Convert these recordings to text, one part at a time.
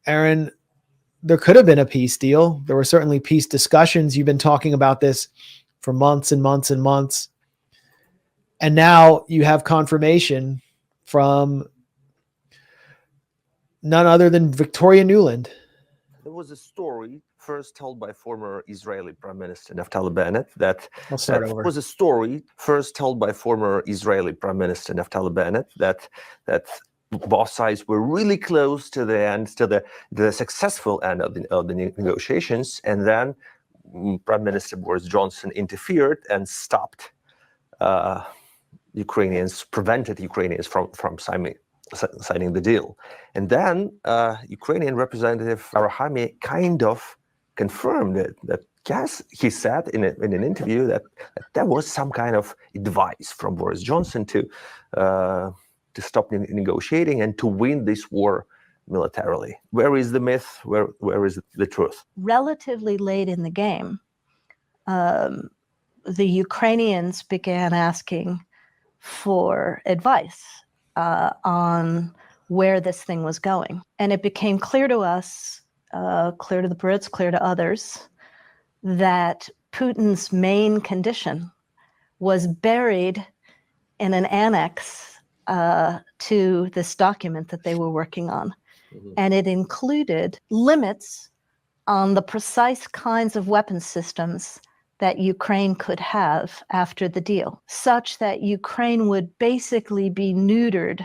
Aaron, there could have been a peace deal. There were certainly peace discussions. You've been talking about this for months and months and months. And now you have confirmation from none other than Victoria Nuland. There was a story first told by former Israeli Prime Minister Naftali Bennett that was a story first told by former Israeli Prime Minister Naftali Bennett that both sides were really close to the end, to the successful end of the negotiations, and then Prime Minister Boris Johnson interfered and stopped prevented Ukrainians from signing the deal. And then Ukrainian Representative Arahami kind of confirmed it, that yes, he said in an interview that there was some kind of advice from Boris Johnson to stop negotiating and to win this war militarily. Where is the myth? Where is the truth? Relatively late in the game, the Ukrainians began asking for advice on where this thing was going. And it became clear to us, clear to the Brits, clear to others, that Putin's main condition was buried in an annex to this document that they were working on. Mm-hmm. And it included limits on the precise kinds of weapon systems that Ukraine could have after the deal, such that Ukraine would basically be neutered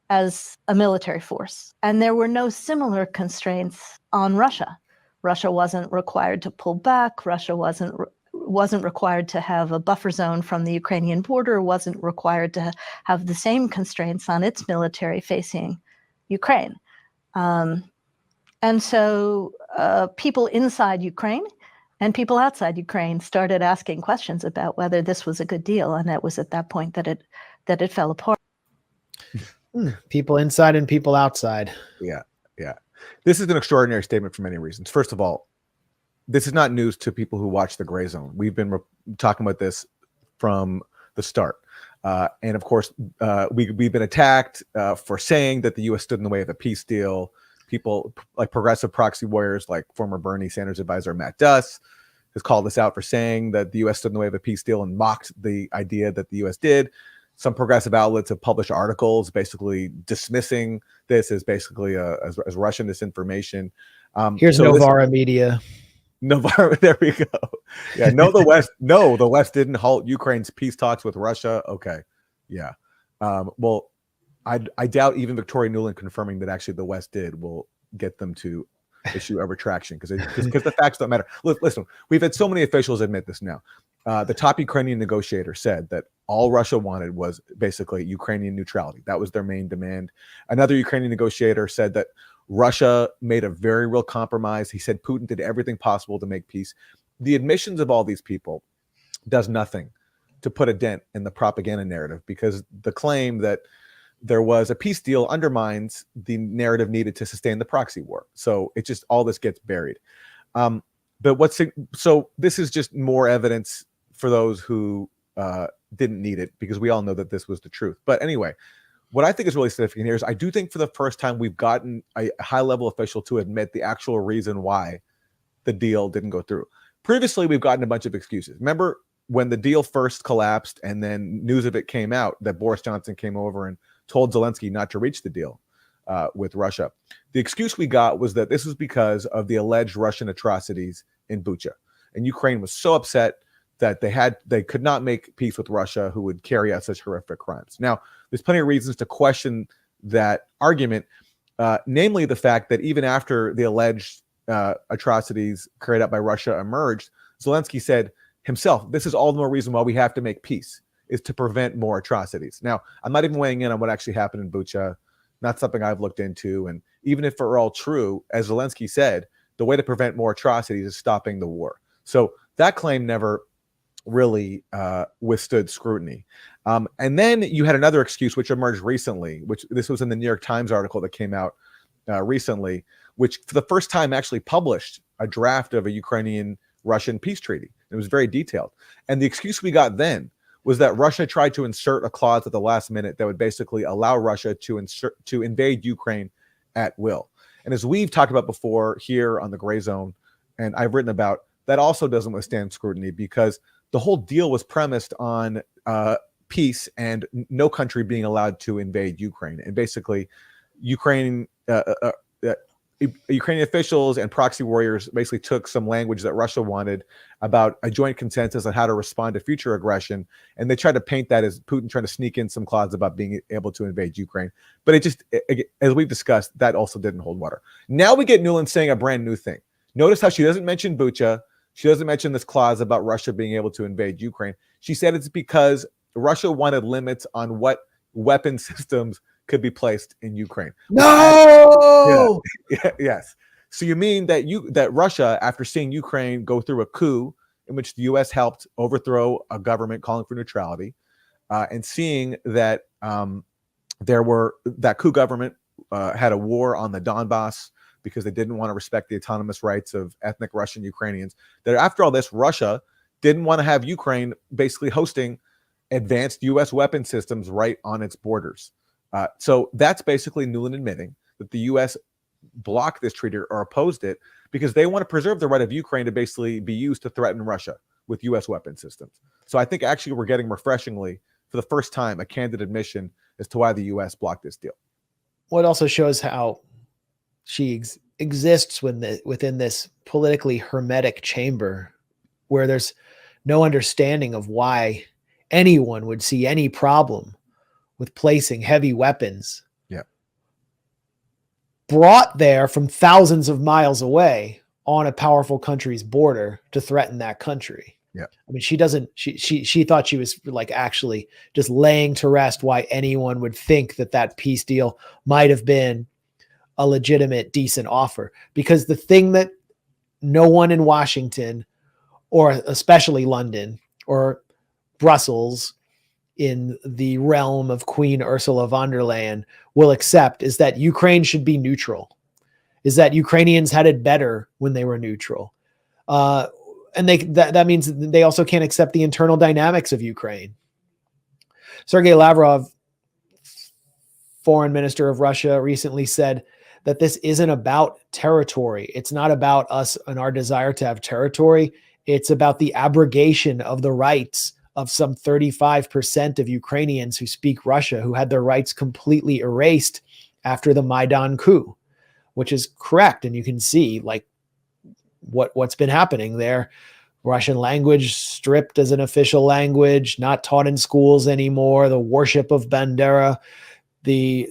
as a military force. And there were no similar constraints on Russia. Russia wasn't required to pull back. Russia wasn't required to have a buffer zone from the Ukrainian border, wasn't required to have the same constraints on its military facing Ukraine. And so people inside Ukraine and people outside Ukraine started asking questions about whether this was a good deal, and it was at that point that it fell apart. People inside and people outside. Yeah. This is an extraordinary statement for many reasons. First of all, this is not news to people who watch the Grayzone. We've been talking about this from the start. And of course, we've been attacked for saying that the U.S. stood in the way of a peace deal. People like progressive proxy warriors, like former Bernie Sanders advisor Matt Duss, has called us out for saying that the U.S. stood in the way of a peace deal and mocked the idea that the U.S. did. Some progressive outlets have published articles basically dismissing this as basically as Russian disinformation. Here's Novara Media. Novara, there we go. Yeah, the West didn't halt Ukraine's peace talks with Russia. Okay, yeah. Well, I doubt even Victoria Nuland confirming that actually the West did will get them to issue a retraction because the facts don't matter. Listen, we've had so many officials admit this now. The top Ukrainian negotiator said that all Russia wanted was basically Ukrainian neutrality. That was their main demand. Another Ukrainian negotiator said that Russia made a very real compromise. He said Putin did everything possible to make peace. The admissions of all these people does nothing to put a dent in the propaganda narrative, because the claim that there was a peace deal undermines the narrative needed to sustain the proxy war. So it just, all this gets buried. So this is just more evidence for those who didn't need it, because we all know that this was the truth. But anyway, what I think is really significant here is I do think for the first time we've gotten a high-level official to admit the actual reason why the deal didn't go through. Previously, we've gotten a bunch of excuses. Remember when the deal first collapsed and then news of it came out that Boris Johnson came over and told Zelensky not to reach the deal with Russia? The excuse we got was that this was because of the alleged Russian atrocities in Bucha. And Ukraine was so upset that they could not make peace with Russia, who would carry out such horrific crimes. Now, there's plenty of reasons to question that argument, namely the fact that even after the alleged atrocities carried out by Russia emerged, Zelensky said himself, this is all the more reason why we have to make peace, is to prevent more atrocities. Now, I'm not even weighing in on what actually happened in Bucha, not something I've looked into. And even if it were all true, as Zelensky said, the way to prevent more atrocities is stopping the war. So that claim never really withstood scrutiny. And then you had another excuse which emerged recently, which this was in the New York Times article that came out recently, which for the first time actually published a draft of a Ukrainian-Russian peace treaty. It was very detailed. And the excuse we got then was that Russia tried to insert a clause at the last minute that would basically allow Russia to invade Ukraine at will. And as we've talked about before here on the Grayzone, and I've written about, that also doesn't withstand scrutiny because the whole deal was premised on peace and no country being allowed to invade Ukraine. And basically, Ukrainian officials and proxy warriors basically took some language that Russia wanted about a joint consensus on how to respond to future aggression, and they tried to paint that as Putin trying to sneak in some clause about being able to invade Ukraine. But as we've discussed, that also didn't hold water. Now we get Nuland saying a brand new thing. Notice how she doesn't mention Bucha. She doesn't mention this clause about Russia being able to invade Ukraine. She said it's because Russia wanted limits on what weapon systems could be placed in Ukraine. No. Yes. So you mean that that Russia, after seeing Ukraine go through a coup in which the U.S. helped overthrow a government calling for neutrality, and seeing that that coup government had a war on the Donbass because they didn't want to respect the autonomous rights of ethnic Russian Ukrainians, that after all this, Russia didn't want to have Ukraine basically hosting advanced U.S. weapon systems right on its borders. So that's basically Nuland admitting that the U.S. blocked this treaty or opposed it because they want to preserve the right of Ukraine to basically be used to threaten Russia with U.S. weapon systems. So I think actually we're getting refreshingly, for the first time, a candid admission as to why the U.S. blocked this deal. Well, it also shows how she exists within this politically hermetic chamber where there's no understanding of why anyone would see any problem with placing heavy weapons brought there from thousands of miles away on a powerful country's border to threaten that country. Yeah. I mean, she thought she was like actually just laying to rest why anyone would think that peace deal might have been a legitimate, decent offer, because the thing that no one in Washington, or especially London or Brussels, in the realm of Queen Ursula von der Leyen, will accept is that Ukraine should be neutral, is that Ukrainians had it better when they were neutral. And that means they also can't accept the internal dynamics of Ukraine. Sergei Lavrov, foreign minister of Russia, recently said that this isn't about territory. It's not about us and our desire to have territory. It's about the abrogation of the rights of some 35% of Ukrainians who speak Russia, who had their rights completely erased after the Maidan coup, which is correct. And you can see like what's been happening there. Russian language stripped as an official language, not taught in schools anymore, the worship of Bandera, the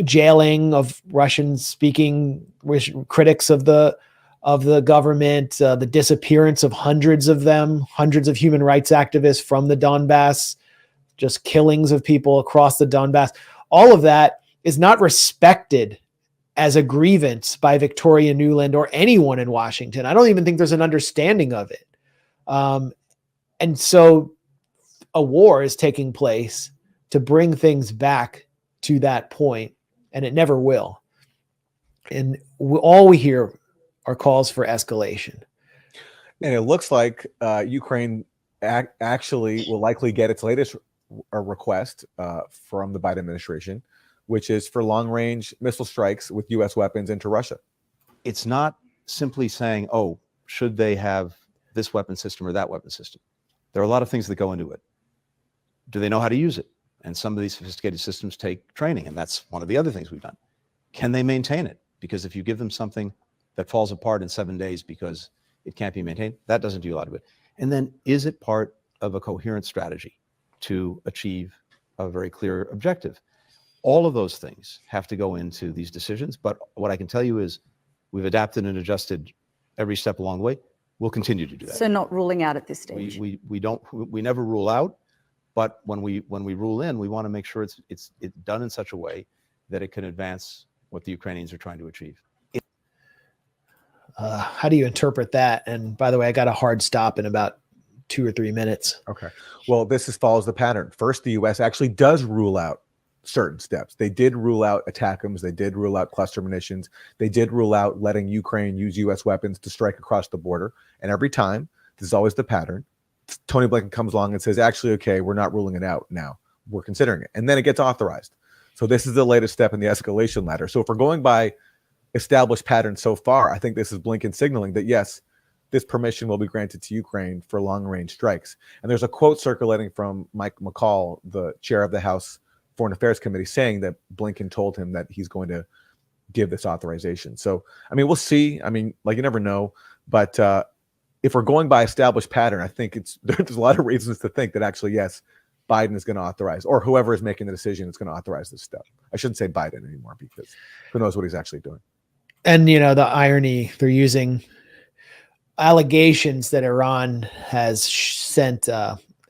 jailing of Russian-speaking critics of the government, the disappearance of hundreds of human rights activists from the Donbass, just killings of people across the Donbass. All of that is not respected as a grievance by Victoria Nuland or anyone in Washington. I don't even think there's an understanding of it. And so a war is taking place to bring things back to that point, and it never will. And all we hear are calls for escalation. And it looks like Ukraine actually will likely get its latest request from the Biden administration, which is for long-range missile strikes with U.S. weapons into Russia. It's not simply saying, oh, should they have this weapon system or that weapon system? There are a lot of things that go into it. Do they know how to use it? And some of these sophisticated systems take training, and that's one of the other things we've done. Can they maintain it? Because if you give them something that falls apart in 7 days because it can't be maintained, that doesn't do a lot of it. And then is it part of a coherent strategy to achieve a very clear objective? All of those things have to go into these decisions. But what I can tell you is we've adapted and adjusted every step along the way. We'll continue to do that. So not ruling out at this stage. We never rule out, but when we rule in, we want to make sure it's done in such a way that it can advance what the Ukrainians are trying to achieve. How do you interpret that? And by the way, I got a hard stop in about 2 or 3 minutes. Okay. Well, this follows the pattern. First, the U.S. actually does rule out certain steps. They did rule out ATACMS. They did rule out cluster munitions. They did rule out letting Ukraine use U.S. weapons to strike across the border. And every time, this is always the pattern, Tony Blinken comes along and says, actually, okay, we're not ruling it out now. We're considering it. And then it gets authorized. So this is the latest step in the escalation ladder. So if we're going by established patterns so far, I think this is Blinken signaling that, yes, this permission will be granted to Ukraine for long-range strikes. And there's a quote circulating from Mike McCall, the chair of the House Foreign Affairs Committee, saying that Blinken told him that he's going to give this authorization. So, I mean, we'll see. I mean, like, you never know. But if we're going by established pattern, I think there's a lot of reasons to think that actually, yes, Biden is going to authorize, or whoever is making the decision is going to authorize this stuff. I shouldn't say Biden anymore, because who knows what he's actually doing. And, you know, the irony, they're using allegations that Iran has sent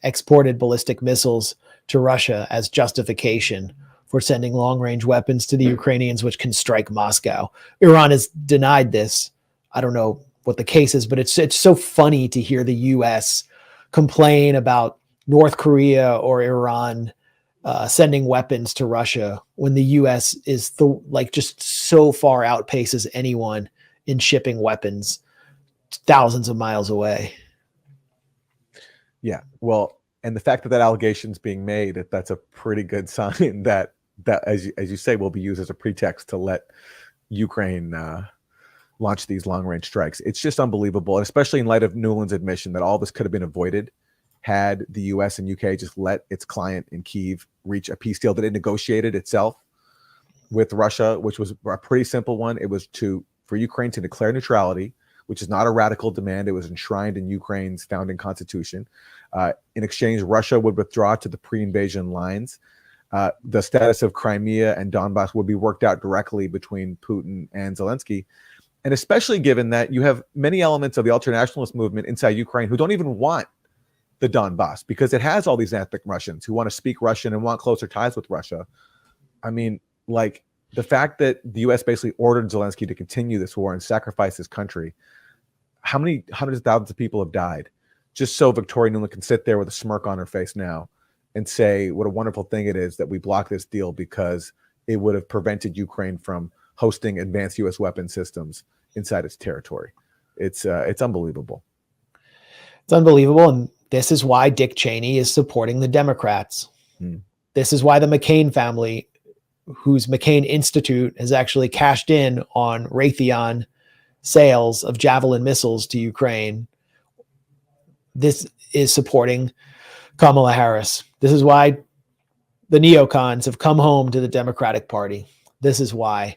exported ballistic missiles to Russia as justification for sending long-range weapons to the Ukrainians, which can strike Moscow. Iran has denied this. I don't know what the case is, but it's so funny to hear the U.S. complain about North Korea or Iran sending weapons to Russia when the U.S. is just so far outpaces anyone in shipping weapons thousands of miles away. Yeah, well, and the fact that that allegation is being made, that's a pretty good sign that as you say, will be used as a pretext to let Ukraine launch these long-range strikes. It's just unbelievable, and especially in light of Nuland's admission that all this could have been avoided had the U.S. and UK just let its client in Kyiv reach a peace deal that it negotiated itself with Russia, which was a pretty simple one. It was for Ukraine to declare neutrality, which is not a radical demand. It was enshrined in Ukraine's founding constitution. In exchange, Russia would withdraw to the pre-invasion lines. The status of Crimea and Donbass would be worked out directly between Putin and Zelensky. And especially given that you have many elements of the ultranationalist movement inside Ukraine who don't even want the Donbass, because it has all these ethnic Russians who want to speak Russian and want closer ties with Russia. I mean, like, the fact that the U.S. basically ordered Zelensky to continue this war and sacrifice his country, how many hundreds of thousands of people have died just so Victoria Nuland can sit there with a smirk on her face now and say what a wonderful thing it is that we blocked this deal because it would have prevented Ukraine from hosting advanced U.S. weapon systems inside its territory. It's unbelievable. It's unbelievable. And this is why Dick Cheney is supporting the Democrats. This is why the McCain family, whose McCain Institute has actually cashed in on Raytheon sales of Javelin missiles to Ukraine, this is supporting Kamala Harris. This is why the neocons have come home to the Democratic Party. This is why.